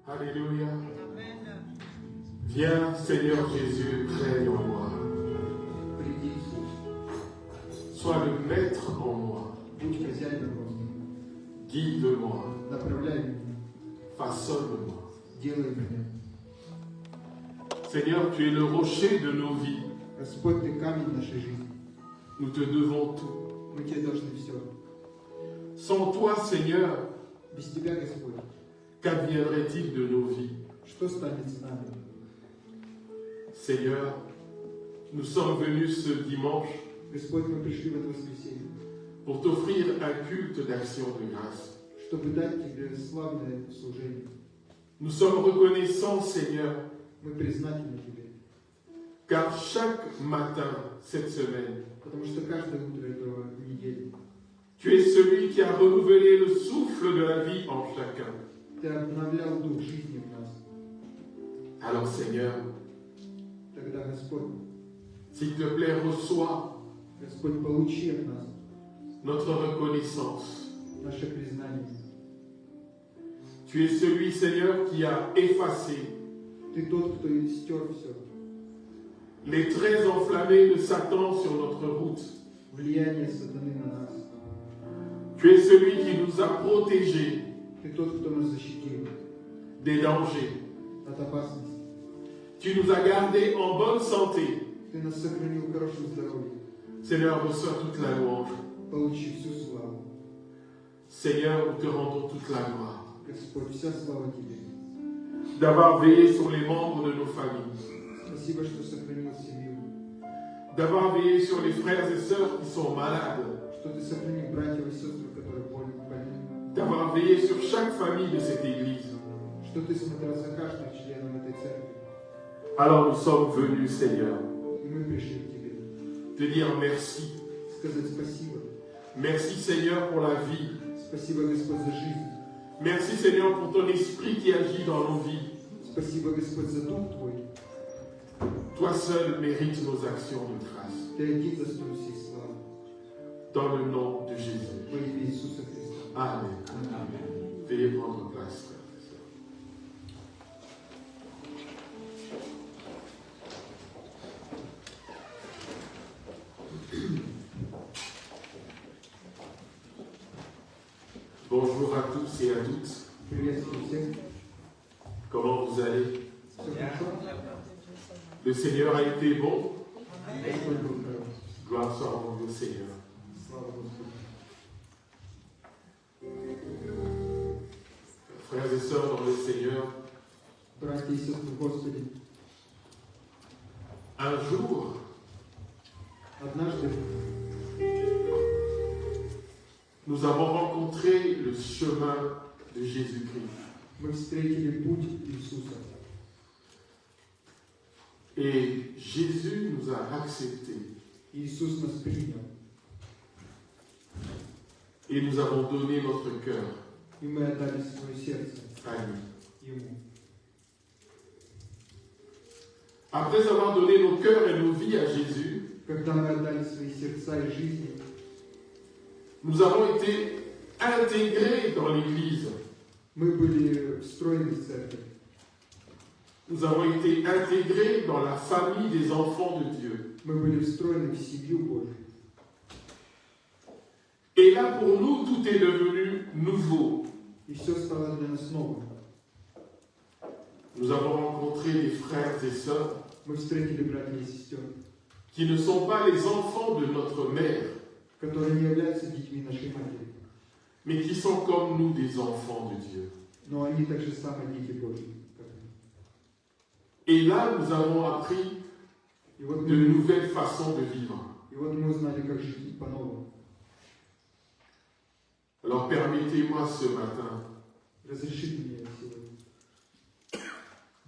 Alléluia. Viens, Seigneur Jésus, règne en moi. Sois le maître en moi. Guide-moi. Façonne-moi. Seigneur, tu es le rocher de nos vies. Nous te devons tout. Sans toi, Seigneur, qu'adviendrait-il de nos vies? Seigneur, nous sommes venus ce dimanche pour t'offrir un culte d'action de grâce. Nous sommes reconnaissants, Seigneur, car chaque matin cette semaine, tu es celui qui a renouvelé le souffle de la vie en chacun. Alors, Seigneur, s'il te plaît, reçois notre reconnaissance. Tu es celui, Seigneur, qui a effacé les traits enflammés de Satan sur notre route. Tu es celui qui nous a protégés des dangers. Tu nous as gardés en bonne santé. Seigneur, reçois toute la louange. Seigneur, nous te rendons toute la gloire d'avoir veillé sur les membres de nos familles, d'avoir veillé sur les frères et sœurs qui sont malades, d'avoir veillé sur chaque famille de cette église. Alors nous sommes venus, Seigneur, te dire merci. Merci, Seigneur, pour la vie. Merci, Seigneur, pour ton esprit qui agit dans nos vies. Toi seul mérites nos actions de grâce. Dans le nom de Jésus. Amen. Amen. Veuillez prendre place. Bonjour à tous et à toutes. Comment vous allez? Le Seigneur a été bon. Gloire soit rendue au Seigneur. Frères et sœurs dans le Seigneur, un jour, nous avons rencontré le chemin de Jésus-Christ. Et Jésus nous a acceptés. Et nous avons donné notre cœur à lui. Après avoir donné nos cœurs et nos vies à Jésus, nous avons été intégrés dans l'Église. Nous avons été intégrés dans la famille des enfants de Dieu. Et là, pour nous, tout est devenu nouveau. Nous avons rencontré des frères et sœurs qui ne sont pas les enfants de notre mère, mais qui sont comme nous des enfants de Dieu. Et là, nous avons appris de nouvelles façons de vivre. Alors permettez-moi ce matin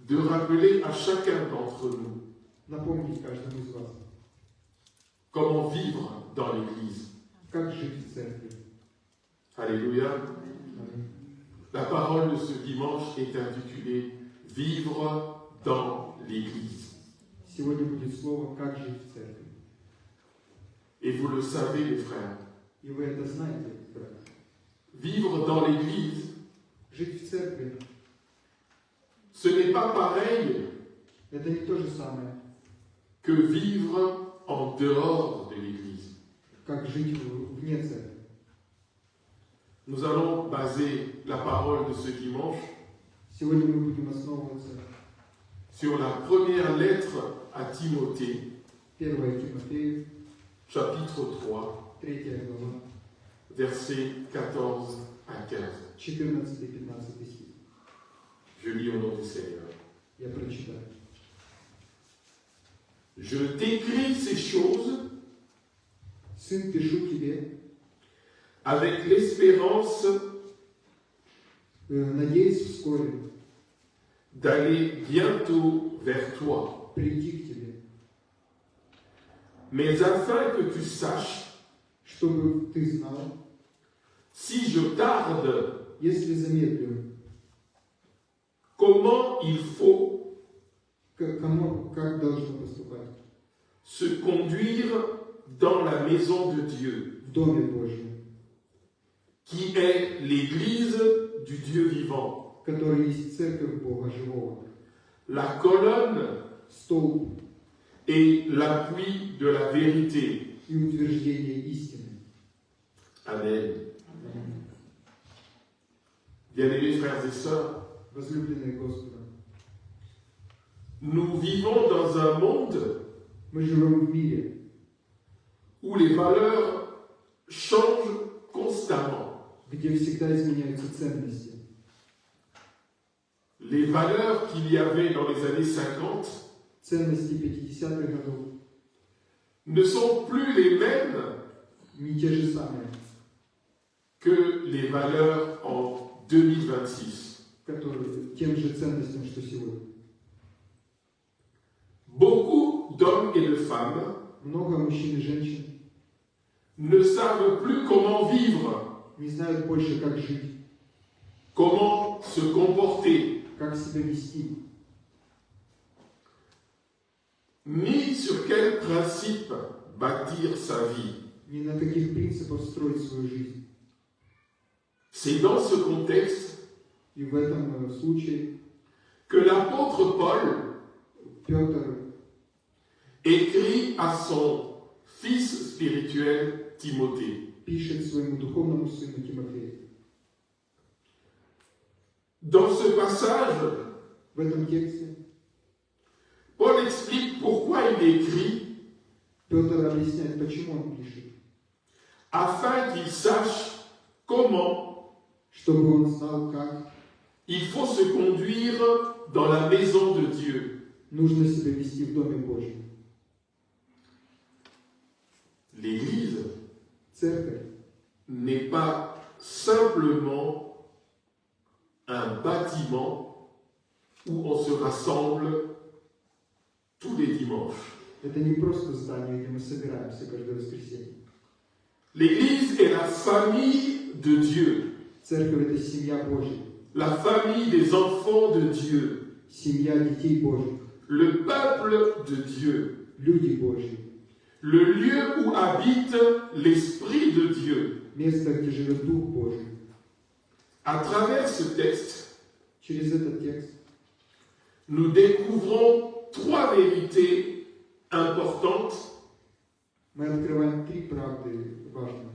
de rappeler à chacun d'entre nous comment vivre dans l'Église. Alléluia. La parole de ce dimanche est intitulée « Vivre dans l'Église ». Et vous le savez, les frères, vivre dans l'Église, Ce n'est pas pareil Это не то же самое, que vivre en dehors de l'Église. как жить вне церкви. Nous allons baser la parole de ce dimanche Сегодня мы будем основываться sur la première lettre à Timothée, 1 Тимофею, chapitre 3, 3 глава, versets 14 à 15. 14-15 стих. Je lis au nom du Seigneur. Я прочитаю. Je t'écris ces choses Сын, пишу тебе, avec l'espérance надеюсь вскоре d'aller bientôt vers toi, прийти к тебе, mais afin que tu saches, чтобы ты знал, si je tarde, если замедлю, comment il faut как должно поступать se conduire dans la maison de Dieu, в Доме Божьем, qui est l'Église du Dieu vivant, который есть церковь Бога живого, la colonne столб et l'appui de la vérité. и утверждение истины. Amen. Bien-aimés frères et sœurs, Возлюбленные Господа, nous vivons dans un monde мы живем в мире, où les valeurs changent constamment. где всегда изменяются ценности. Les valeurs qu'il y avait dans les années 50 Ценности 50-х годов ne sont plus les mêmes не те же самые, que les valeurs en 2026. которые тем же ценностям, что сегодня. Beaucoup d'hommes et de femmes Много мужчин и женщин ne savent plus comment vivre, не знают больше, как жить, comment se comporter, как себя вести, ni sur quel principe bâtir sa vie. ни на каких принципах строить свою жизнь. C'est dans ce contexte И в этом случае que l'apôtre Paul Петр écrit à son fils spirituel Timothée. пишет своему духовному сыну Тимофею. Dans ce passage, В этом тексте Paul explique pourquoi il écrit, Петр объясняет, почему он пишет. afin qu'il sache comment Чтобы он знал, как il faut se conduire dans la maison de Dieu. нужно себя вести в Доме Божьем. L'Église Церковь n'est pas simplement un bâtiment où on se rassemble tous les dimanches. это не просто здание, где мы собираемся каждое воскресенье. L'Église est la famille de Dieu, Церковь – это семья Божья, la famille des enfants de Dieu, семья детей Божьих, le peuple de Dieu, люди Божьи, le lieu où habite l'Esprit de Dieu. место, где живет Дух Божий. À travers ce texte, Через этот текст nous découvrons trois vérités importantes мы открываем три правды важные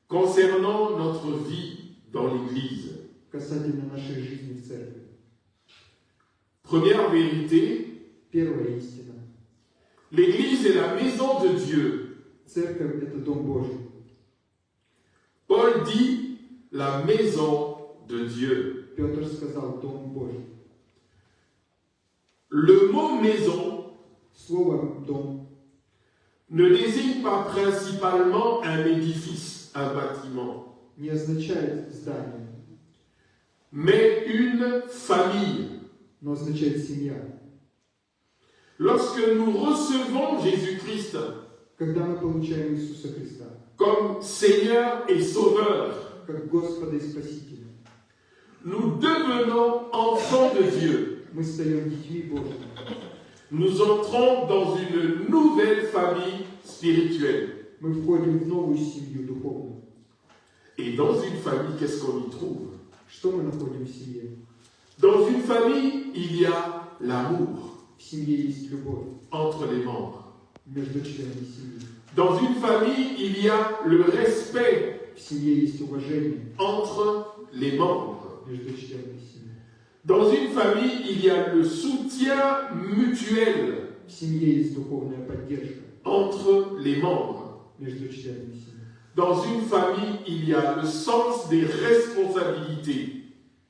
concernant notre vie dans l'Église. касательно нашей жизни в церкви. Première vérité, Первая истина. l'Église est la maison de Dieu. Церковь – это Дом Божий. Paul dit la maison de Dieu. Петр сказал Дом Божий. Le mot maison Слово «дом» ne désigne pas principalement un édifice, un bâtiment, не означает здание, mais une famille. но означает семья. Lorsque nous recevons Jésus-Christ Когда мы получаем Иисуса Христа comme Seigneur et Sauveur, как Господа и Спасителя, nous devenons enfants de Dieu. мы стаем детьми Божьими. Nous entrons dans une nouvelle famille spirituelle. Мы входим в новую семью духовную. Et dans une famille, qu'est-ce qu'on y trouve? Что мы находим в семье? Dans une famille, famille, il y a l'amour В семье есть любовь entre les membres. между членами семьи. Dans une famille, il y a le respect В семье есть уважение entre les membres. между членами семьи. Dans une famille, il y a le soutien mutuel В семье есть духовная поддержка entre les membres. между членами семьи. Dans une famille, il y a le sens des responsabilités.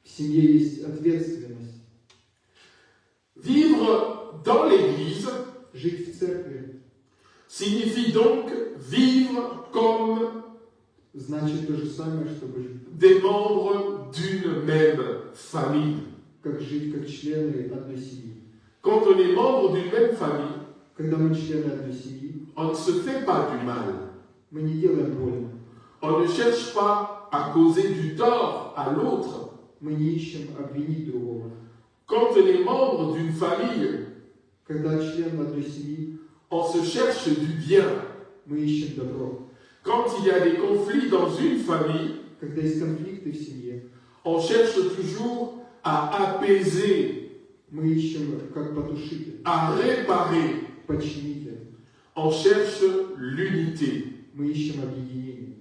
В семье есть ответственность. Vivre dans l'Église Жить в церкви signifie donc vivre comme значит то же самое, чтобы des membres d'une même famille. как жить как члены одной семьи. Quand on est membre d'une même famille, Когда мы члены одной семьи, on ne se fait pas du mal. мы не делаем больно. On ne cherche pas à causer du tort à l'autre. Мы не ищем обвинить другого. Quand on est membre d'une famille, Когда член одной семьи, on se cherche du bien. мы ищем добро. Quand il y a des conflits dans une famille, Когда есть конфликты в семье, on cherche toujours à apaiser, мы ищем как потушитель, à réparer. починитель. On cherche l'unité. Мы ищем объединение.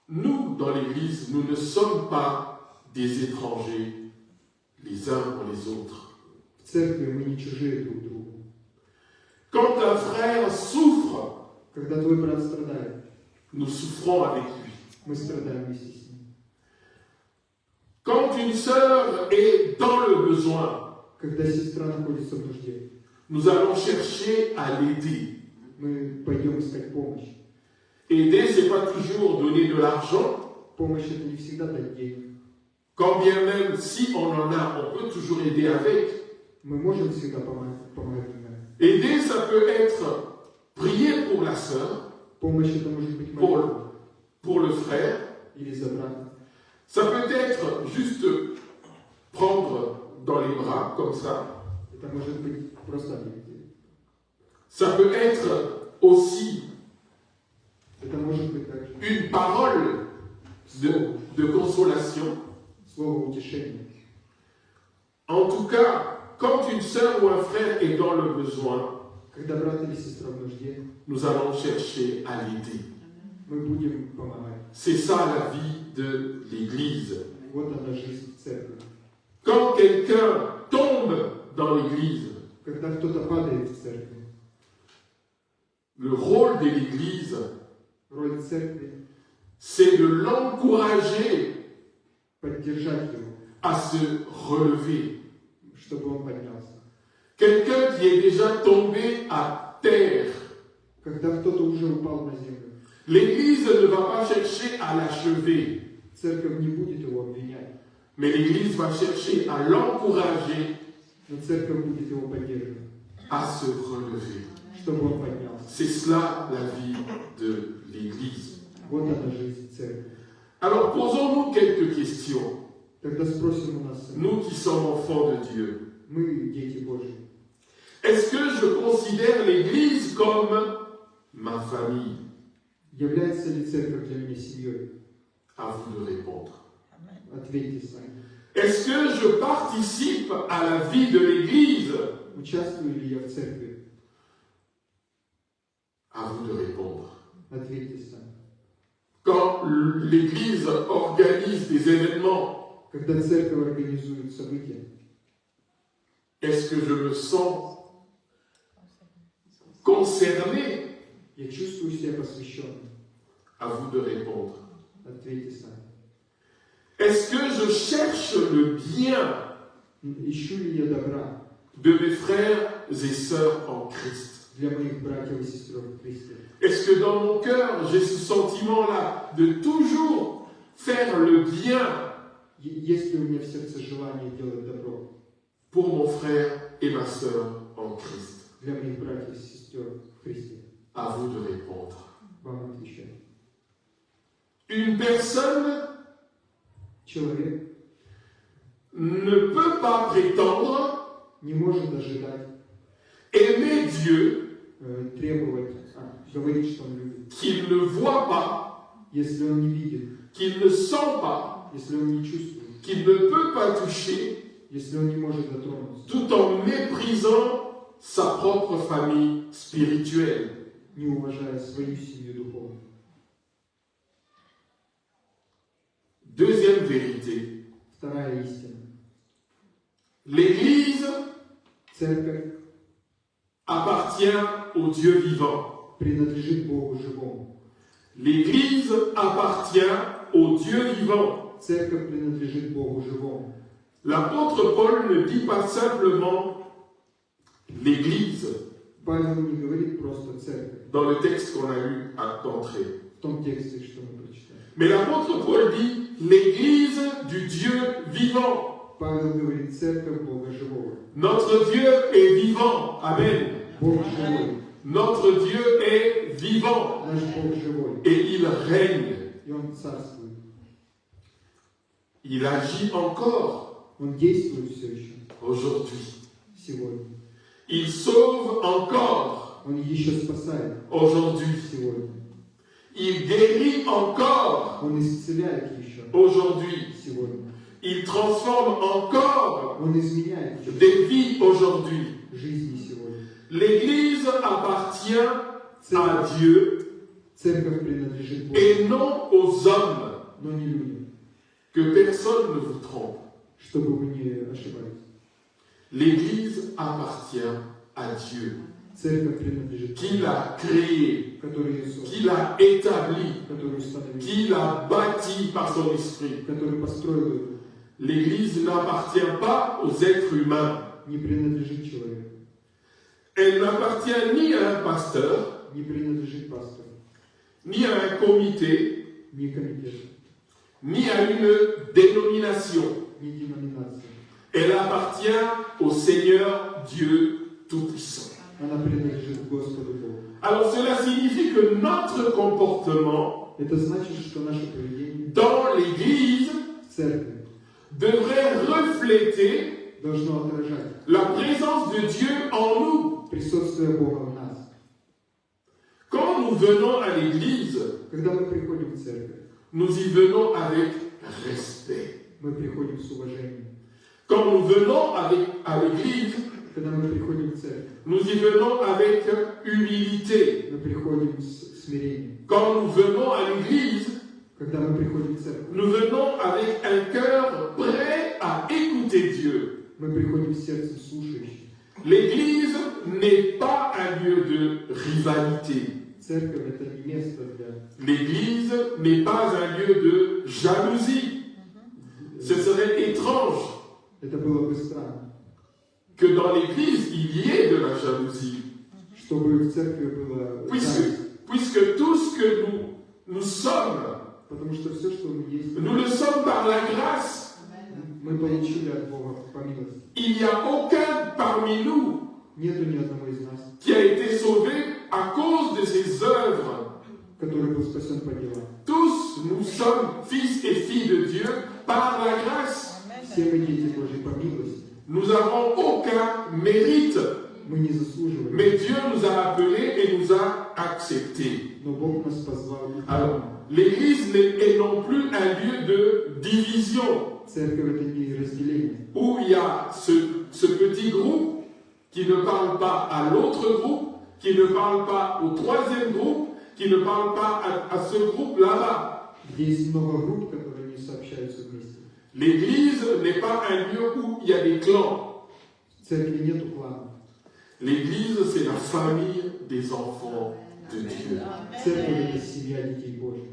Nous, dans l'Église, nous ne sommes pas des étrangers les uns pour les autres. В церкви мы не чужие друг другу. Quand un frère souffre, Когда твой брат страдает, nous souffrons avec lui. мы страдаем вместе с ним. Quand une sœur est dans le besoin, Когда сестра находится в нужде, nous allons chercher à l'aider. мы пойдем искать помощь. Aider, ce n'est pas toujours donner de l'argent, Помощь это не всегда дать денег. quand bien même si on en a, on peut toujours aider avec. Мы можем всегда помогать. Aider, ça peut être prier pour la sœur, Помощь это может быть молитва pour le frère. или за брата. Ça peut être juste prendre dans les bras, comme ça. Это может быть просто объятие. Ça peut être aussi Это может быть также une parole de consolation. слово утешения. En tout cas, quand une sœur ou un frère est dans le besoin, Когда брат или сестра в нужде, nous allons chercher à l'aider. мы будем помогать. C'est ça la vie de l'Église. Вот она жизнь церкви. Quand quelqu'un tombe dans l'Église, Когда кто-то падает в церкви, le rôle de l'Église, роль церкви c'est de l'encourager поддержать его, à se relever. чтобы он поднялся. Quelqu'un qui est déjà tombé à terre, Когда кто-то уже упал на землю, l'Église ne va pas chercher à l'achever, церковь не будет его обвинять, mais l'Église va chercher à l'encourager но церковь будет его поддерживать, à se relever. чтобы он поднялся. C'est cela la vie de l'Église. Вот она жизнь церкви. Alors posons-nous quelques questions, Тогда спросим у нас, nous qui sommes enfants de Dieu. мы дети Божьи. Est-ce que je considère l'Église comme ma famille? Является ли церковь для меня семьей? À vous de répondre. Ответьте сами. Est-ce que je participe à la vie de l'Église? Участвую ли я в церкви? À vous de répondre. Ответьте сами. Quand l'Église organise des événements, Когда церковь организует события, est-ce que je me sens concerné? я чувствую себя посвященным. À vous de répondre. Ответьте сами. Est-ce que je cherche le bien Ищу ли я добра de mes frères et sœurs en Christ? для моих братьев и сестер в Христе? Est-ce que dans mon cœur, j'ai ce sentiment-là de toujours faire le bien Есть ли у меня в сердце желание делать добро pour mon frère et ma sœur en Christ? для моих братьев и сестер в Христе? À vous de répondre. Вам отвечаю. Une personne Человек ne peut pas prétendre не может ожидать, aimer Dieu требовать, говорить, что он любит, qu'il ne voit pas, если он не видит, qu'il ne sent pas, если он не чувствует, qu'il ne peut pas toucher, если он не может дотронуться, tout en méprisant sa propre famille spirituelle. не уважая свою семью духовную. Deuxième vérité. Вторая истина. L'Église Церковь appartient au Dieu vivant. принадлежит Богу живому. L'Église appartient au Dieu vivant. Церковь принадлежит Богу живому. L'apôtre Paul ne dit pas simplement l'Église Павел не говорит просто церковь dans le texte qu'on a lu à l'entrée. в том тексте, что мы прочитали. Mais l'apôtre Paul dit l'Église du Dieu vivant. Павел говорит церковь Бога живого. Notre Dieu est vivant. Amen. Бог живой. Notre Dieu est vivant. Наш Бог живой. Et il règne. И Он царствует. Il agit encore Он действует все еще. aujourd'hui. Сегодня. Il sauve encore Он еще спасает. aujourd'hui. Сегодня. Il guérit encore Он исцеляет еще. aujourd'hui. Сегодня. Il transforme encore Он изменяет еще des vies aujourd'hui. жизни сегодня. L'Église appartient à Dieu Церковь принадлежит Богу, et non aux hommes. но не людям, Que personne ne vous trompe. чтобы вы не ошибались. L'Église appartient à Dieu, Церковь принадлежит qui Богу, l'a créée, который ее создал, qui l'a établie, который установил, qui l'a bâtie par son esprit. который построил ее, L'Église n'appartient pas aux êtres humains. не принадлежит человеку, Elle n'appartient ni à un pasteur, не принадлежит пастору, ni à un comité, ни комитету, ni à une dénomination. ни деноминации. Elle appartient au Seigneur Dieu Tout-Puissant. Она принадлежит Господу Богу. Alors cela signifie que notre comportement Это значит, что наше поведение dans l'Église в церкви devrait refléter должно отражать la présence de Dieu en nous. присутствие Бога в нас. Quand nous venons à l'Église, Когда мы приходим в церковь, nous y venons avec respect. мы приходим с уважением. Quand nous venons à l'Église, Когда мы приходим в церковь, nous y venons avec humilité. мы приходим с смирением. Quand nous venons à l'Église, Когда мы приходим в церковь, nous venons avec un cœur prêt à écouter Dieu. мы приходим с сердцем слушающим. L'Église n'est pas un lieu de rivalité. Церковь – это не место для... L'Église n'est pas un lieu de jalousie. Ce serait étrange Это было бы странно, que dans l'Église, il y ait de la jalousie. чтобы в церкви было... Puisque tout ce que nous sommes, Потому что все, что мы есть, nous le sommes par la grâce. мы получили от Бога по милости. Il n'y a aucun parmi nous Нету ни одного из нас, qui a été sauvé à cause de ses œuvres. который был спасен по делам. Tous, nous sommes fils et filles de Dieu par la grâce. Все мы дети Божьи по милости. Nous n'avons aucun mérite, Мы не заслуживаем, mais Dieu nous a appelés et nous a acceptés. но Бог нас позвал. Alors, l'Église est non plus un lieu de division, Церковь – это не разделение, où il y a ce petit groupe qui ne parle pas à l'autre groupe, qui ne parle pas au troisième groupe, qui ne parle pas à ce groupe là-bas. где есть много групп, которые не сообщаются вместе. L'Église n'est pas un lieu où il y a des clans. В церкви нету кланов. L'Église, c'est la famille des enfants de Dieu. Церковь – это семья детей Божьих.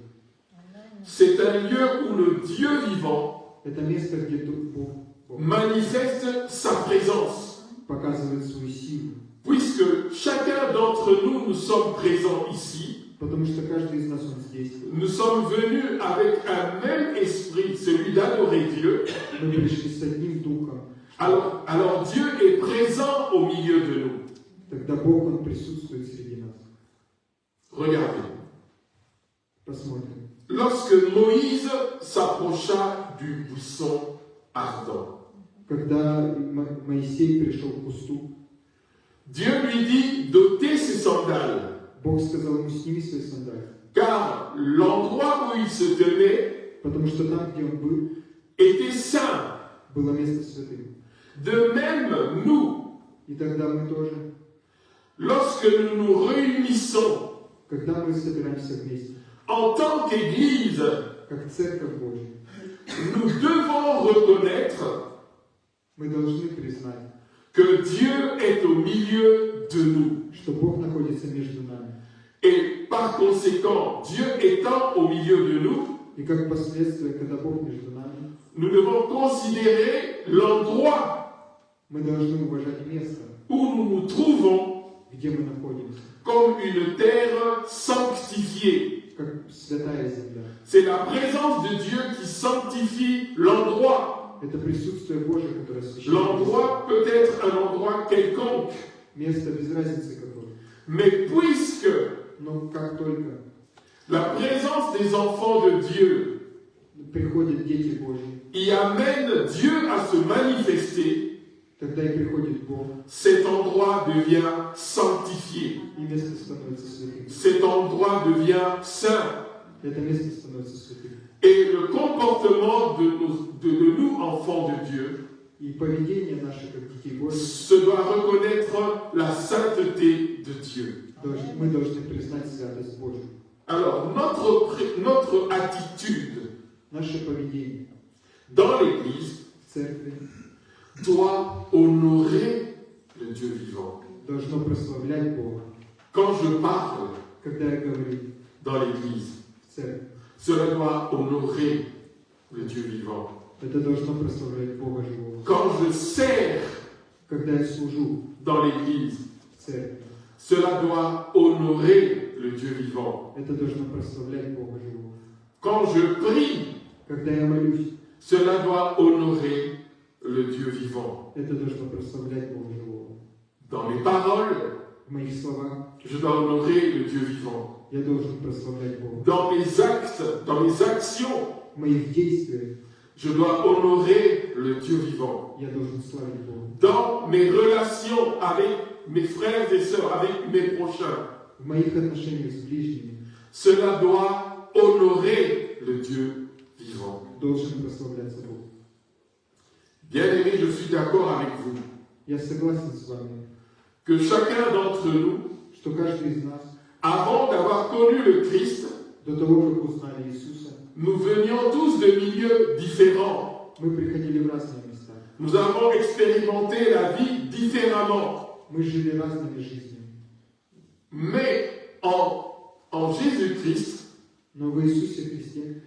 C'est un lieu où le Dieu vivant Это место, где Бог manifeste sa présence. показывает свою силу. Puisque chacun d'entre nous, nous sommes présents ici, Потому что каждый из нас, он здесь. nous sommes venus avec un même esprit, celui d'adorer Dieu. Мы пришли с одним духом. Alors Dieu est présent au milieu de nous. Тогда Бог, Он присутствует среди нас. Regardez. Посмотрим. Lorsque Moïse s'approcha du buisson ardent, Когда Моисей пришел к кусту, Dieu lui dit d'ôter ses sandales, Бог сказал ему: сними свои сандалии. car l'endroit où il se tenait Потому что там, где он был, était saint. было место святых. De même, nous, И тогда мы тоже, lorsque nous nous réunissons когда мы собираемся вместе, en tant qu'Église, как Церковь Божья, nous devons reconnaître мы должны признать, que Dieu est au milieu de nous. что Бог находится между нами. Et par conséquent, Dieu étant au milieu de nous, И как последствие, когда Бог между нами, nous devons considérer l'endroit мы должны уважать место, où nous nous trouvons где мы находимся, comme une terre sanctifiée. как святая земля. C'est la présence de Dieu qui sanctifie l'endroit. Это присутствие Божие, которое освящает L'endroit peut être un endroit quelconque, место без разницы какое. mais puisque Но как только la présence des enfants de Dieu приходят дети Божьи, y amène Dieu à se manifester, тогда и приходит Бог, cet endroit devient sanctifié. и место становится святым. Cet endroit devient saint. Это место становится святым. Et le comportement de nous, enfants de Dieu, И поведение наше, как детей Божьих, se doit reconnaître la sainteté de Dieu. мы должны признать святость Божью. Alors, notre attitude Наше поведение dans l'Église в церкви doit honorer le Dieu vivant. должно прославлять Бога. Quand je parle Когда я говорю dans l'Église, в церкви, cela doit honorer le Dieu vivant. это должно прославлять Бога живого. Quand je sers Когда я служу dans l'Église, в церкви, cela doit honorer le Dieu vivant. это должно прославлять Бога живого. Quand je prie, Когда я молюсь, cela doit honorer le Dieu vivant. это должно прославлять Бога живого. Dans mes paroles, В моих словах je dois honorer le Dieu vivant. я должен прославлять Бога. Dans mes actes, dans mes actions, В моих действиях je dois honorer le Dieu vivant. я должен славить Бога. Dans mes relations avec mes frères et sœurs, avec mes prochains, В моих отношениях с ближними cela doit honorer le Dieu vivant. должен прославляться Бог. Bien-aimés, je suis d'accord avec vous Я согласен с вами, que chacun d'entre nous, что каждый из нас, avant d'avoir connu le Christ, до того, как узнали Иисуса, nous venions tous de milieux différents. мы приходили в разные места. Nous avons expérimenté la vie différemment. Мы жили разными жизнями. Mais en Jésus-Christ, Но в Иисусе Христе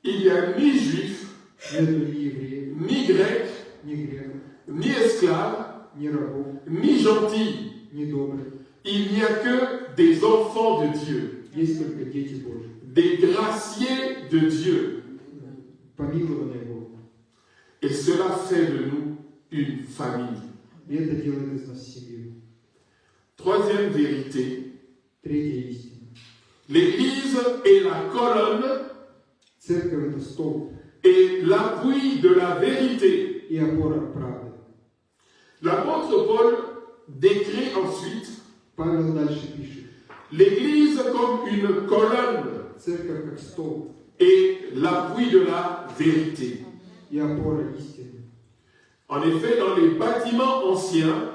il n'y a ni juif, нет ни евреев, ni grec, ни греков, ni esclave, ни рабов, ni gentil. ни добрых. Il n'y a que des enfants de Dieu, Есть только дети Божьи, des graciés de Dieu. помилованные Богом. Et cela fait de nous une famille. И это делает из нас семью. Troisième vérité, Третья истина. l'Église est la colonne Церковь – это столб et l'appui de la vérité. и опора правды. L'apôtre Paul décrit ensuite Павел дальше пишет. l'Église comme une colonne Церковь как столб et l'appui de la vérité. и опора истины. En effet, dans les bâtiments anciens,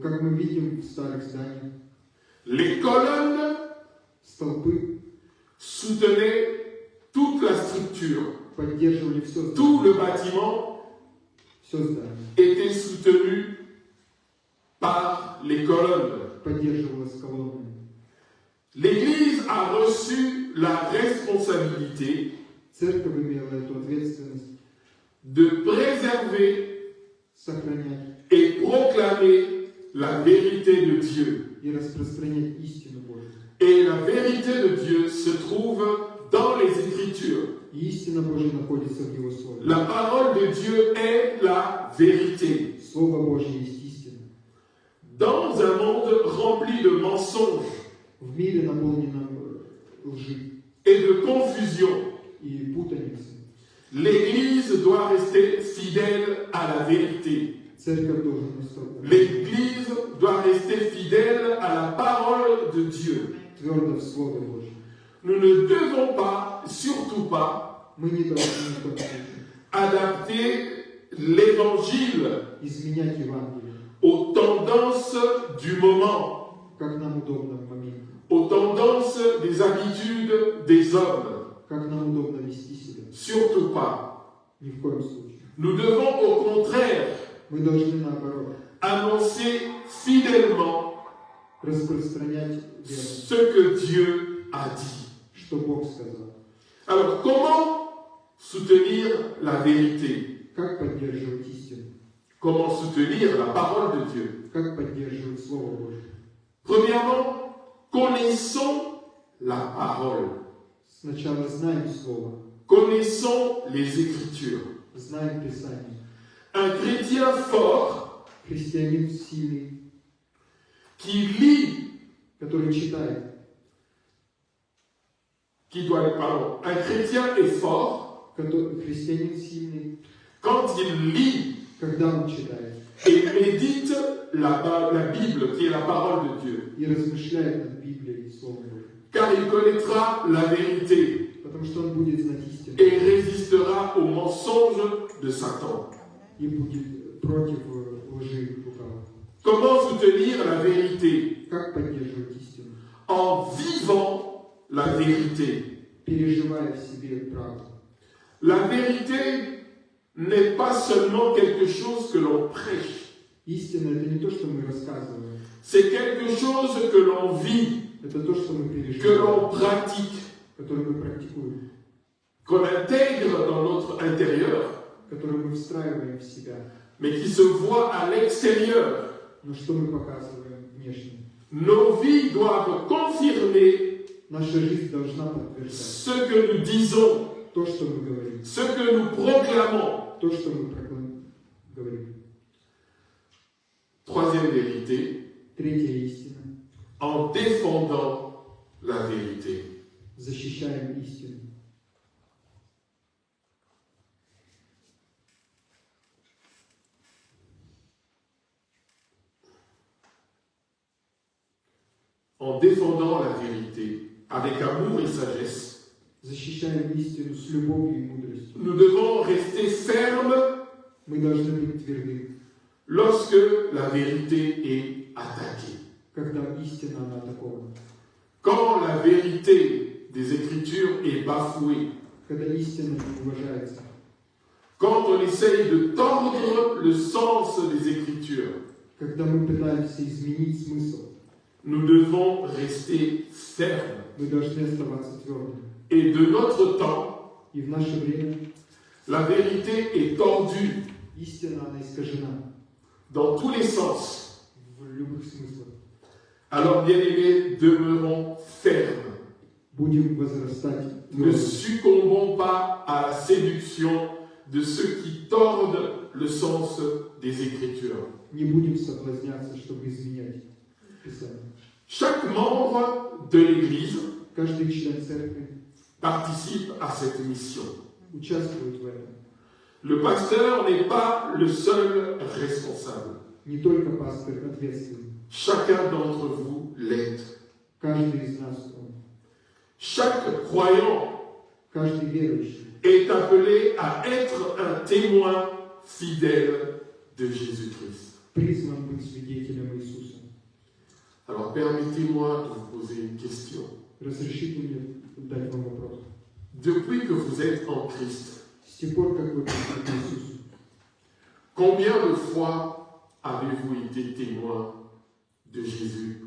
Как мы видим в старых зданиях, les colonnes столпы soutenaient toute la structure. поддерживали все Tout здание. le bâtiment Все здание était soutenu par les colonnes. поддерживалось колоннами. L'Église a reçu la responsabilité Церковь имела эту ответственность de préserver сохранять et proclamer la vérité de Dieu. и распространять истину Божью. Et la vérité de Dieu se trouve dans les Écritures. И истина Божья находится в Его Слове. La parole de Dieu est la vérité. Слово Божье есть истина. Dans un monde rempli de mensonges В мире, наполненном лжи et de confusion, и путаницы, l'Église doit rester fidèle à la vérité. церковь должна остаться L'Église doit rester fidèle à la parole de Dieu. твердо в Слове Божьем. Nous ne devons pas, surtout pas, Мы не должны в том случае adapter l'évangile изменять Евангелие, aux tendances du moment, как нам удобно в моменте, aux tendances des habitudes des hommes. как нам удобно вести себя. Surtout pas. Ни в коем случае. Nous devons au contraire Мы должны, наоборот, annoncer fidèlement распространять веру, ce que Dieu a dit. что Бог сказал. Alors, comment soutenir la vérité? Как поддерживать истину? Comment soutenir la parole de Dieu? Как поддерживать Слово Божье? Premièrement, connaissons la parole. Сначала знаем Слово, Connaissons les Écritures. знаем Писание. Un chrétien fort Христианин сильный, qui lit, который читает. un chrétien est fort Христианин сильный, quand il lit когда он читает et médite la Bible, qui est la parole de Dieu. и размышляет над Библией и Словом Божьим. Car il connaîtra la vérité Потому что он будет знать истину et résistera aux mensonges de Satan. и будет против лжи лукавого. Comment soutenir la vérité? Как поддерживать истину? En vivant la vérité. Переживая в себе правду. La vérité n'est pas seulement quelque chose que l'on prêche. Истина – это не то, что мы рассказываем. C'est quelque chose que l'on vit, Это то, что мы que переживаем, l'on pratique, которое мы практикуем, qu'on intègre dans notre intérieur, которое мы встраиваем в себя. mais qui se voit à l'extérieur. Но что мы показываем внешне? Nos vies doivent confirmer Наша жизнь должна подтверждать ce que nous disons, то, что мы говорим, ce que nous proclamons. то, что мы говорим. Troisième vérité, Третья истина. en défendant la vérité. Защищаем истину. En défendant la vérité avec amour et sagesse, Защищаем истину с любовью и мудростью. nous devons rester fermes Мы должны быть тверды, lorsque la vérité est attaquée. когда истина она атакована. Quand la vérité des Écritures est bafouée, Когда истина не уважается. quand on essaye de tordre le sens des Écritures, Когда мы пытаемся изменить смысл, nous devons rester fermes. мы должны оставаться твердыми. Et de notre temps, И в наше время la vérité est tordue истина она искажена dans tous les sens. в любых смыслах. Alors, bien-aimés, demeurons fermes. Будем возрастать Ne твердо. succombons pas à la séduction de ceux qui tordent le sens des Écritures. Не будем соблазняться, чтобы изменять Писание. Chaque membre de l'Église Каждый член церкви participe à cette mission. участвует в этом. Le pasteur n'est pas le seul responsable. Не только пастор ответственный. Chacun d'entre vous l'est. Каждый из нас, Chaque croyant каждый верующий est appelé à être un témoin fidèle de Jésus-Christ. призван быть свидетелем Иисуса. Alors permettez-moi de vous poser une question. Разрешите мне дать вам вопрос. Depuis que vous êtes en Christ, С тех пор, как вы пришли к Иисусу, combien de fois avez-vous été témoin de Jésus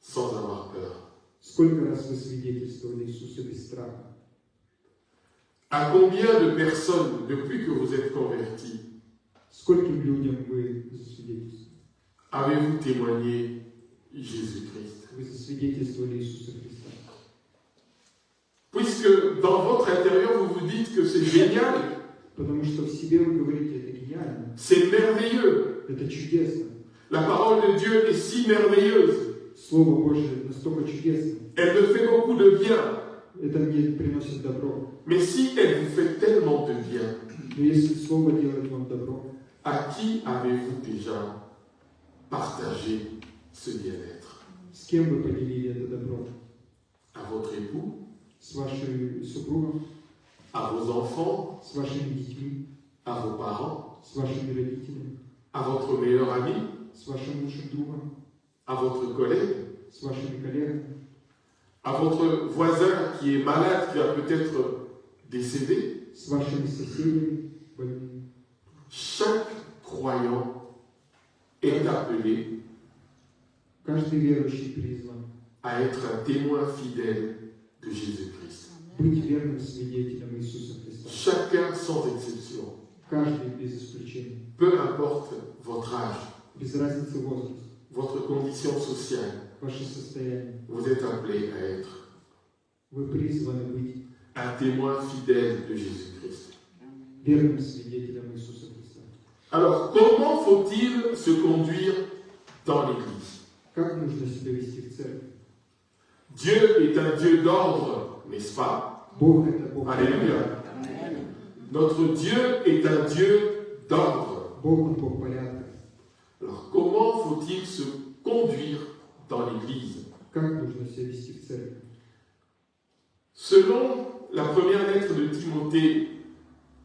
sans avoir peur? сколько раз вы свидетельствовали Иисуса без страха? À combien de personnes, depuis que vous êtes convertis, Скольким людям вы засвидетельствовали? avez-vous témoigné Jésus-Christ? Вы засвидетельствовали Иисуса Христа. Puisque dans votre intérieur, vous vous dites que c'est génial, Потому что в себе вы говорите, это гениально, c'est merveilleux, это чудесно. la parole de Dieu est si merveilleuse, Слово Божье настолько чудесно. elle me fait beaucoup de bien, Это мне приносит добро. mais si elle vous fait tellement de bien, Но если Слово делает вам добро, à qui avez-vous déjà partagé ce bien-être? с кем вы поделили это добро? À votre époux, С вашим супругом, à vos enfants, с вашими детьми, à vos parents, с вашими родителями, à votre meilleur ami, с вашим лучшим другом, à votre collègue, с вашими коллегами, à votre voisin qui est malade, qui va peut-être décéder. с вашими соседями, больными. Chaque croyant est appelé Каждый верующий призван à être un témoin fidèle de Jésus-Christ. быть верным свидетелем Иисуса Христа. Chacun sans exception, Каждый без исключения, peu importe votre âge, без разницы возраста, votre condition sociale, ваше состояние. vous êtes appelé à être Вы призваны быть un témoin fidèle de Jésus-Christ. верным свидетелем Иисуса Христа. Alors, comment faut-il se conduire dans l'Église? Как нужно себя вести в церкви? Dieu est un Dieu d'ordre, n'est-ce pas? Бог – это Бог. Alléluia. Notre Dieu est un Dieu d'ordre. Бог – Он Бог порядка. Alors, comment faut-il se conduire dans l'Église? Как нужно себя вести в церкви? Selon la première lettre de Timothée,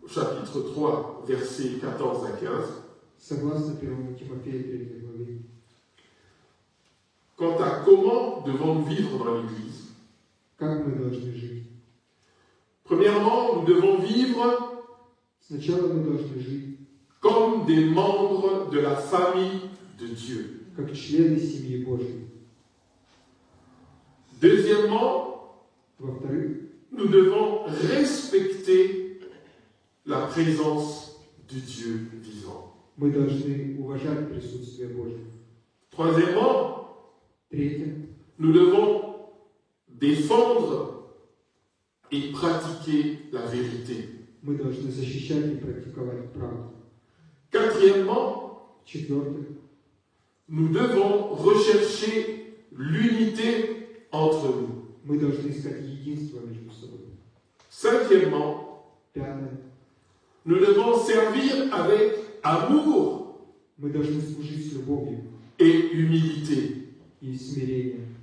chapitre 3, versets 14 à 15, Согласно 1 Тимофея 3 главе, quant à comment devons-nous vivre dans l'Église. как мы должны жить? Premièrement, nous devons vivre Сначала мы должны жить comme des membres de la famille de Dieu. как члены семьи Божьей. Deuxièmement, Во-вторых, nous devons respecter la présence du Dieu vivant. мы должны уважать присутствие Божье. Troisièmement, Третье, nous devons défendre et pratiquer la vérité. мы должны защищать и практиковать правду. Quatrièmement, Четвертое, nous devons rechercher l'unité entre nous. мы должны искать единство между собой. Cinquièmement, Пятое, nous devons servir avec amour мы должны служить с любовью et humilité. и смирением.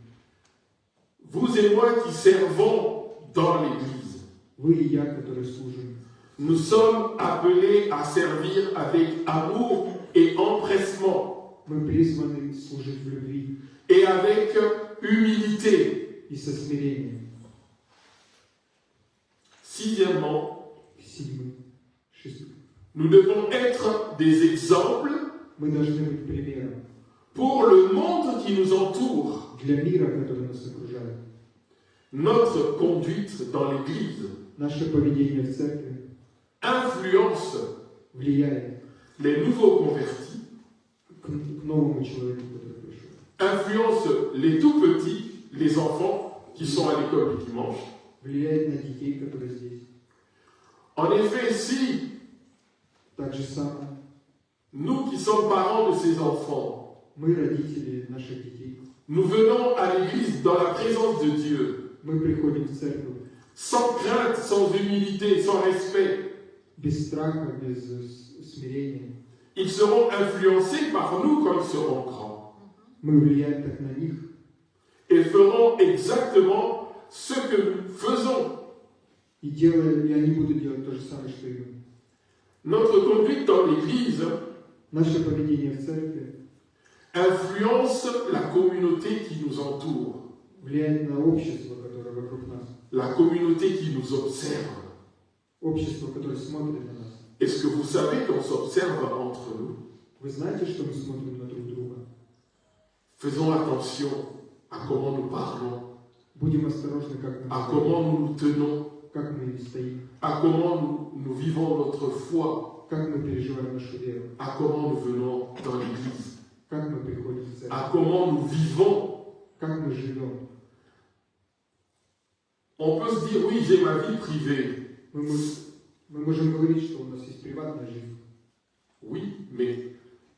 Vous et moi qui servons dans l'Église, Вы и я, которые служим, nous sommes appelés à servir avec amour et empressement мы призваны служить в любви et avec humilité. и со смирением. Sixièmement, Седьмое, шестое, nous devons être des exemples мы должны быть примером pour le monde qui nous entoure. для мира, который нас окружает. Notre conduite dans l'Église Наше поведение в церкви influence влияет les nouveaux convertis, к новому человеку, который пришел. influence les tout petits, les enfants qui sont à l'école du dimanche. Влияет на детей, которые здесь. En effet, si Так же самое, nous qui sommes parents de ces enfants, мы, родители наших детей, nous venons à l'Église dans la présence de Dieu, мы приходим в церковь sans crainte, sans humilité, sans respect, без страха, без смирения. ils seront influencés par nous quand ils seront grands. Мы влияем так на них, Et feront exactement ce que nous faisons. и они будут делать то же самое, что и мы. Notre conduite dans l'Église Наше поведение в церкви influence la communauté qui nous entoure, влияет на общество, которое вокруг нас. la communauté qui nous observe. Общество, которое смотрит на нас. Est-ce que vous savez qu'on s'observe entre nous? Вы знаете, что мы смотрим на друг друга? Faisons attention à comment nous parlons, Будем осторожны, как мы à стоим, comment nous nous tenons, как мы стоим, à comment nous vivons notre foi, как мы переживаем нашу веру, à comment nous venons dans l'Église, как мы приходим в церковь, à comment nous vivons. как мы живем. On peut se dire, oui, j'ai ma vie privée. Мы можем говорить, что у нас есть приватная жизнь, Oui, mais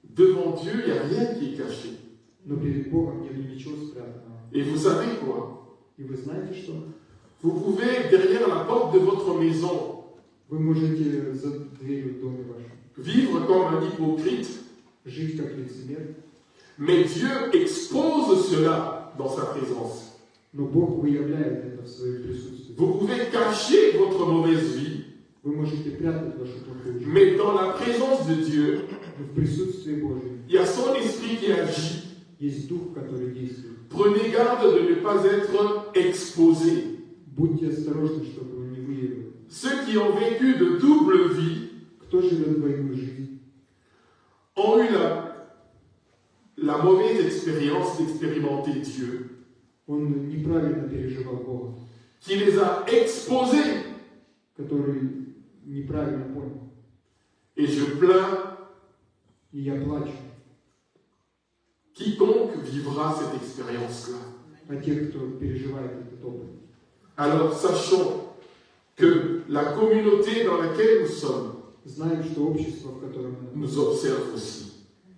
devant Dieu, il n'y a rien qui est caché. но перед Богом нет ничего спрятанного. Et vous savez quoi? И вы знаете, что Vous pouvez, derrière la porte de votre maison, вы можете за дверью в доме вашем vivre comme un hypocrite, жить как лицемер, mais Dieu expose cela dans sa présence. но Бог выявляет это в своем присутствии. Vous pouvez cacher votre mauvaise vie, Вы можете прятать вашу плохую жизнь. Mais dans la présence de Dieu, Но в присутствии Божьем il y a son esprit qui agit. есть Дух, который действует. Prenez garde de ne pas être exposés. Будьте осторожны, чтобы он не выявил. Ceux qui ont vécu de double vie Кто живет двойную жизнь, ont eu la mauvaise expérience d'expérimenter Dieu, он неправильно переживал Бога, qui les a exposés. который неправильно понял. Et je plains И я плачу quiconque vivra cette expérience-là. о тех, кто переживает этот опыт. Alors sachons que la communauté dans laquelle nous sommes Знаем, что общество, в котором мы nous observe aussi.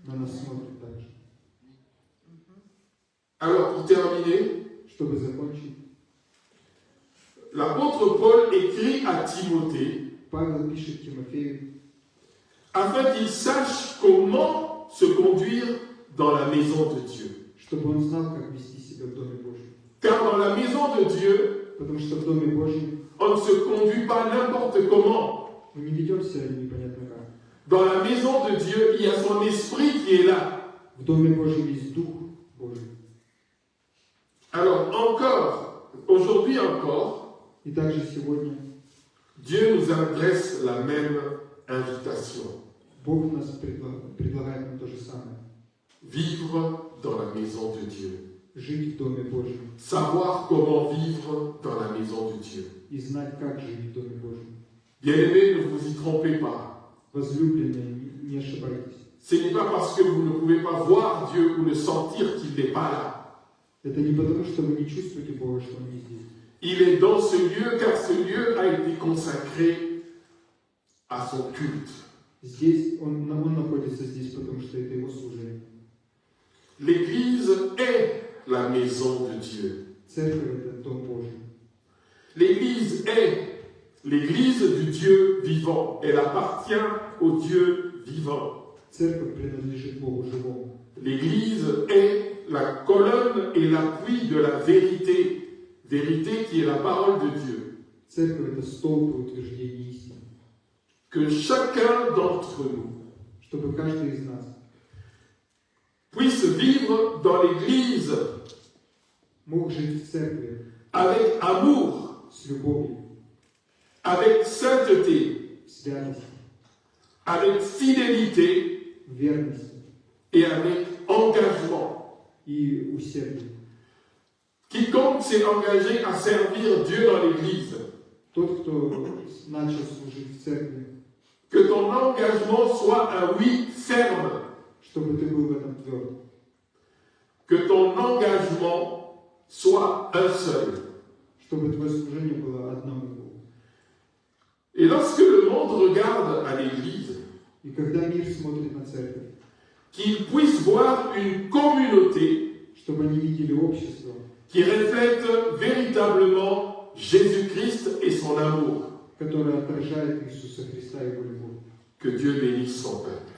на нас смотрит также. Alors pour terminer, Чтобы закончить, l'apôtre Paul écrit à Timothée Павел пишет Тимофею, afin qu'il sache comment se conduire dans la maison de Dieu. чтобы он знал, как вести себя в Доме Божьем. Car dans la maison de Dieu, Потому что в Доме Божьем on ne se conduit pas n'importe comment. мы не ведем себя непонятно как. Dans la maison de Dieu, il y a son esprit qui est là. В Доме Божьем есть Дух Божий. Alors encore, aujourd'hui encore, И также сегодня Dieu nous adresse la même invitation. Бог нас предлагает нам то же самое. Vivre dans la maison de Dieu. Жить в Доме Божьем. Savoir comment vivre dans la maison de Dieu. И знать, как жить в Доме Божьем. Bien-aimés, ne vous y trompez pas. Возлюбленные, не ошибайтесь. Ce n'est pas parce que vous ne pouvez pas voir Dieu ou le sentir qu'il n'est pas là. Это не потому, что вы не чувствуете Бога, что Он не здесь. Il est dans ce lieu car ce lieu a été consacré à son culte. Здесь он находится здесь, потому что это Его служение. L'Église est la maison de Dieu. Церковь – это Дом Божий. L'Église est l'Église du Dieu vivant. Elle appartient au Dieu vivant. Церковь принадлежит Богу живому. L'Église est la colonne et l'appui de la vérité. Vérité qui est la parole de Dieu. Церковь – это столб утверждения истины. Que chacun d'entre nous Чтобы каждый из нас puisse vivre dans l'Église мог жить в церкви avec amour, с любовью, avec sainteté, святостью, avec fidélité верностью et avec engagement. и усердием. Quiconque s'est engagé à servir Dieu dans l'Église, Тот, кто начал служить в церкви, que ton engagement soit un oui ferme, чтобы ты был в этом тверд, que ton engagement soit un seul. чтобы твое служение было одному. Et lorsque le monde regarde à l'Église, И когда мир смотрит на церковь, qu'il puisse voir une communauté чтобы они видели общество, qui reflète véritablement Jésus-Christ et son amour. которое отражает Иисуса Христа и Его любовь. Que Dieu bénisse son peuple.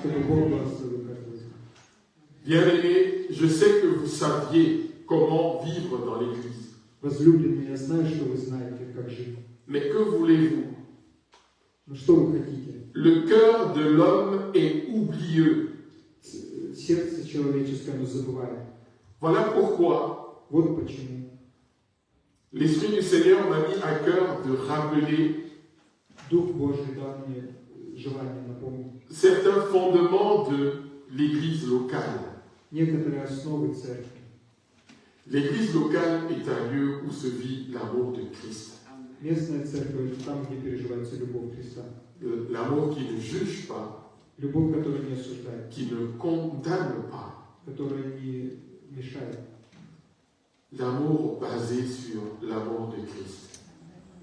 Чтобы Бог благословил каждого из нас. Bien-aimés, je sais que vous saviez comment vivre dans l'Église. Возлюбленные, я знаю, что вы знаете, как жить. Mais que voulez-vous? Но что вы хотите? Le cœur de l'homme est oublieux. Сердце человеческое, оно забывает. Voilà pourquoi Вот почему l'Esprit du Seigneur m'a mis à cœur de rappeler Дух Божий дал мне желание напомнить certains fondements de l'Église locale. некоторые основы церкви. L'Église locale est un lieu où se vit l'amour de Christ. Местная церковь – это там, где переживается любовь Христа. L'amour qui ne juge pas, Любовь, которая не осуждает, qui ne condamne pas. которая не мешает. L'amour basé sur l'amour de Christ.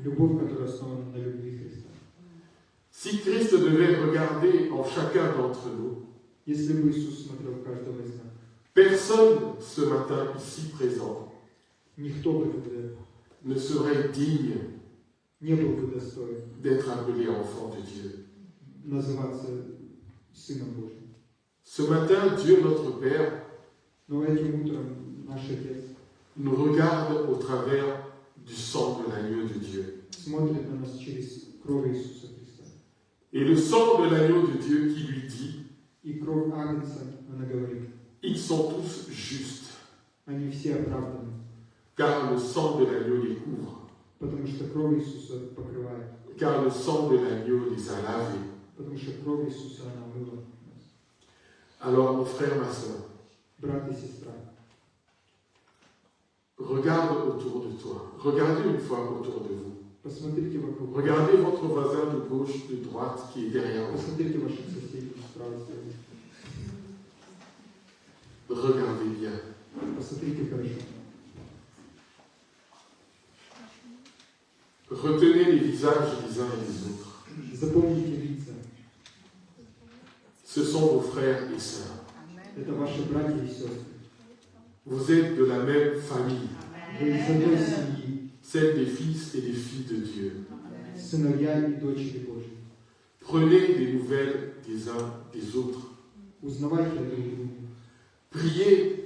Любовь, которая основана на любви Христа. Si Christ devait regarder en chacun d'entre nous, Если бы Иисус смотрел каждого из нас, personne ce matin ici présent никто бы тогда ne serait digne не был бы достоин d'être appelé enfant de Dieu. называться Сыном Божьим. Ce matin, Dieu notre Père Но этим утром наш Отец nous regarde au travers du sang de l'agneau de Dieu. смотрит на нас через крови Иисуса Христа. Et le sang de l'agneau de Dieu qui lui dit, И кровь Агнца, она говорит, ils sont tous justes, они все оправданы, car le sang de l'agneau les couvre, потому что кровь Иисуса покрывает, car le sang de l'agneau les a lavés. потому что кровь Иисуса, она омыла нас. Alors, mon frère, ma soeur, Брат и сестра, regarde autour de toi. Regardez une fois autour de vous. посмотрите вокруг. Regardez votre voisin de gauche, de droite qui est derrière vous. Посмотрите ваших соседей справа и слева. Regardez bien. Посмотрите хорошо. Retenez les visages des uns et des autres. Запомните лица. Ce sont vos frères et sœurs. Это ваши братья и сестры. Vous êtes de la même famille, Вы из одной семьи, celle des fils et des filles de Dieu. сыновья и дочери Божьи. Prenez des nouvelles des uns des autres. Узнавайте друг друга. Priez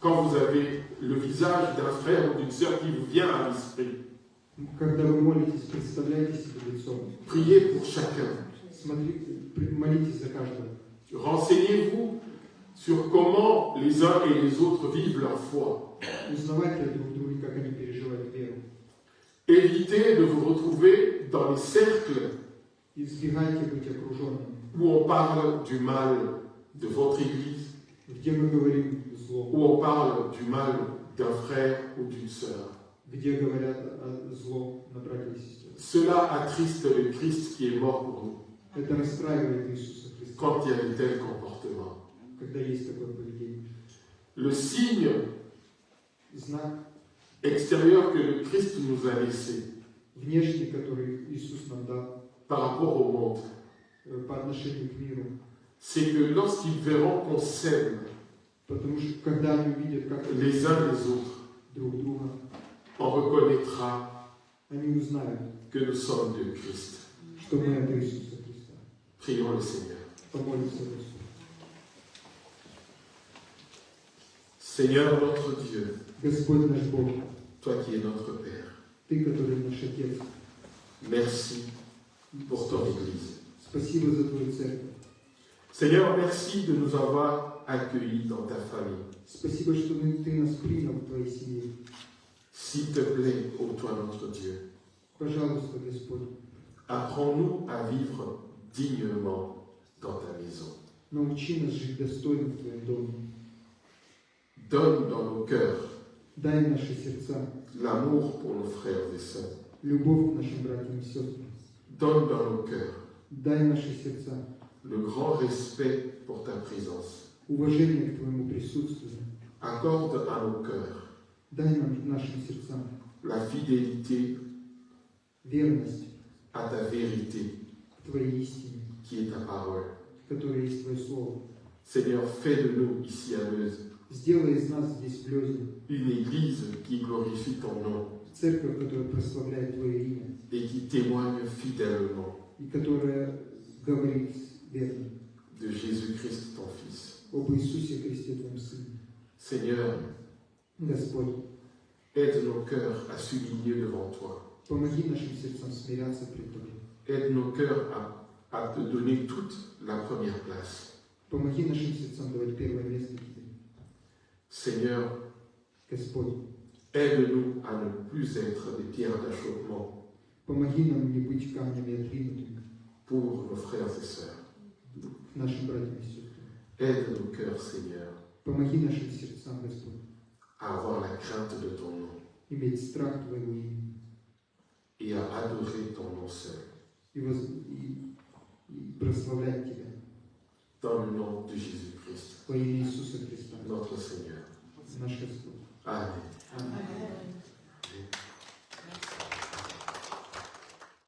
quand vous avez le visage d'un frère ou d'une sœur qui vous vient à l'esprit. Когда вы молитесь, представляйте себе лицо. Priez pour chacun. Молитесь за каждого. Renseignez-vous sur comment les uns et les autres vivent leur foi. Узнавайте друг друга, как они переживают веру. Évitez de vous retrouver dans les cercles Избегайте быть окруженными, où on parle du mal de votre église, где мы говорим зло, où on parle du mal d'un frère ou d'une sœur. где говорят зло на братьев и сестер. Cela attriste le Christ qui est mort pour nous Это расстраивает Иисуса Христа, quand il y a de tels comportements. когда есть такое поведение. Le signe Знак extérieur que le Christ nous a laissé внешний, который Иисус нам дал par rapport au monde, по отношению к миру, c'est que lorsqu'ils verront qu'on s'aime потому что когда они увидят, как они les uns les autres, друг друга, on reconnaîtra они узнают, que nous sommes de Christ. что мы от Иисуса Христа. Prions le Seigneur. Помолимся Господу. Seigneur notre Dieu, Господь наш Бог, toi qui es notre Père, Ты, который наш Отец, merci pour ton Église. спасибо за Твою церковь. Seigneur, merci de nous avoir accueillis dans ta famille. Спасибо, что Ты нас принял в Твоей семье. S'il te plaît, ô toi notre Dieu, Пожалуйста, Господь, apprends-nous à vivre dignement dans ta maison. научи нас жить достойно в Твоем доме. Donne dans nos cœurs Дай наши сердца l'amour pour nos frères et sœurs. любовь к нашим братьям и сестрам. Donne dans nos cœurs Дай наши сердца le grand respect pour ta présence. уважение к Твоему присутствию. Accorde à nos cœurs Дай нам нашим сердцам la fidélité верность à ta vérité, к Твоей истине, qui est ta parole. которая есть Твое Слово. Seigneur, fais de nous ici à Leuze Сделай из нас здесь в Лёзе une église qui glorifie ton nom церковь, которая прославляет Твое имя et qui témoigne fidèlement и которая говорит верно de Jésus-Christ, ton Fils. об Иисусе Христе, Твоем Сыне. Seigneur, Господь, aide nos cœurs à s'humilier devant toi. помоги нашим сердцам смиряться пред Тобой. Aide nos cœurs à te donner toute la première place. Помоги нашим сердцам давать первое место Тебе. Seigneur, Господь, aide-nous à ne plus être des pierres d'achoppement помоги нам не быть камнями отринутыми pour nos frères et sœurs. к нашим братьям и сестрам. Aide nos cœurs, Seigneur, Помоги нашим сердцам, Господь, à avoir la crainte de ton nom иметь страх Твоего имени et à adorer ton nom seul. и прославлять Тебя Dans le nom de Jésus-Christ, во имя Иисуса Христа, notre Seigneur. наш Господь. Amen. Аминь.